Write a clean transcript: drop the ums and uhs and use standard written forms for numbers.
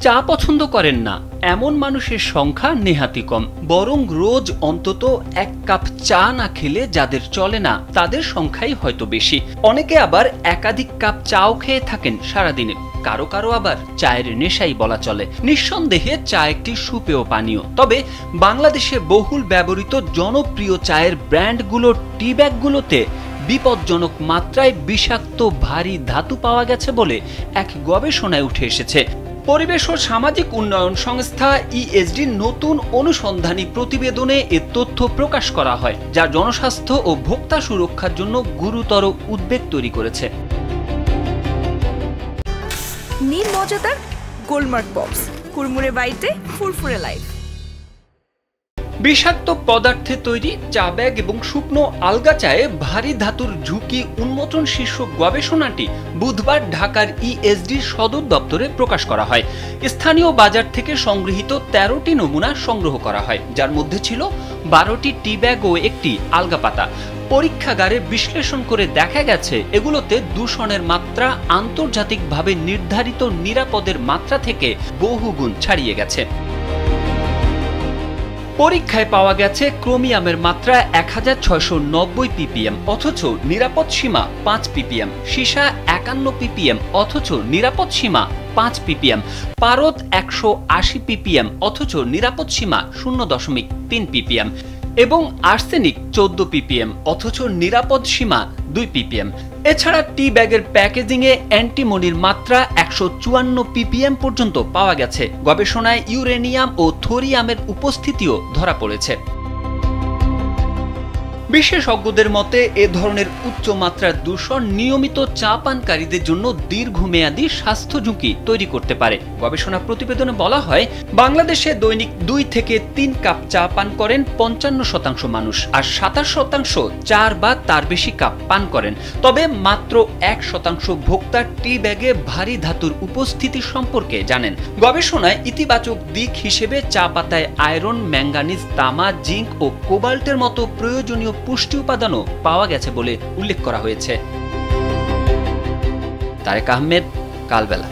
চা পছন্দ করেন না এমন মানুষের সংখ্যা নেহাতি কম, বরং রোজ অন্তত এক কাপ চা না খেলে যাদের চলে না তাদের সংখ্যাই হয়তো বেশি। অনেকে আবার একাধিক কাপ চাও খেয়ে থাকেন সারাদিনে, কারো কারো আবার চায়ের নেশাই বলা চলে। নিঃসন্দেহে চা একটি সুপেয় পানীয়, তবে বাংলাদেশে বহুল ব্যবহৃত জনপ্রিয় চায়ের ব্র্যান্ডগুলো টি ব্যাগগুলোতে বিপজ্জনক মাত্রায় বিষাক্ত ভারী ধাতু পাওয়া গেছে বলে এক গবেষণায় উঠে এসেছে। পরিবেশ ও সামাজিক উন্নয়ন সংস্থা ইএসডির নতুন অনুসন্ধানী প্রতিবেদনে এ তথ্য প্রকাশ করা হয়, যা জনস্বাস্থ্য ও ভোক্তা সুরক্ষার জন্য গুরুতর উদ্বেগ তৈরি করেছে। নিন মজাদার গোলমার্ক বক্স, কুরমুরে বাইটে ফুরফুরে লাইফ। বিষাক্ত পদার্থে তৈরি চা ব্যাগ এবং শুকনো আলগা চায়ে ভারী ধাতুর ঝুঁকি উন্মোচন শীর্ষক গবেষণাটি বুধবার ঢাকার ইএসডির সদর দপ্তরে প্রকাশ করা হয়। স্থানীয় বাজার থেকে সংগৃহীত 13টি নমুনা সংগ্রহ করা হয়, যার মধ্যে ছিল 12টি টি ব্যাগ ও একটি আলগা পাতা। পরীক্ষাগারে বিশ্লেষণ করে দেখা গেছে এগুলোতে দূষণের মাত্রা আন্তর্জাতিকভাবে নির্ধারিত নিরাপদের মাত্রা থেকে বহুগুণ ছাড়িয়ে গেছে। পরীক্ষায় পাওয়া গেছে ক্রোমিয়ামের মাত্রা 1690 ppm অথচ নিরাপদ সীমা 5 ppm, সীসা 51 ppm অথচ নিরাপদ সীমা 5 ppm, পারদ 180 ppm অথচ নিরাপদ সীমা 0.3 ppm এবং আর্সেনিক 14 ppm অথচ নিরাপদ সীমা 2 ppm। এছাড়া টি ব্যাগের প্যাকেজিংয়ে অ্যান্টিমনির মাত্রা 154 ppm পর্যন্ত পাওয়া গেছে। গবেষণায় ইউরেনিয়াম ও থোরিয়ামের উপস্থিতিও ধরা পড়েছে। বিশেষজ্ঞদের মতে এ ধরনের উচ্চমাত্রার দূষণ নিয়মিত চা পানকারীদের জন্য দীর্ঘমেয়াদী স্বাস্থ্য ঝুঁকি তৈরি করতে পারে। গবেষণা প্রতিবেদনে বলা হয়, বাংলাদেশে দৈনিক 2 থেকে 3 কাপ চা পান করেন 55% মানুষ, আর 27% 4 বা তার বেশি কাপ পান করেন। তবে মাত্র 1% ভোক্তা টি ব্যাগে ভারী ধাতুর উপস্থিতি সম্পর্কে জানেন। গবেষণায় ইতিবাচক দিক হিসেবে চা পাতায় আয়রন, ম্যাঙ্গানিজ, তামা, জিঙ্ক ও কোবাল্টের মতো প্রয়োজনীয় পুষ্টি উপাদানও পাওয়া গেছে বলে উল্লেখ করা হয়েছে। তারেক আহমেদ, কালবেলা।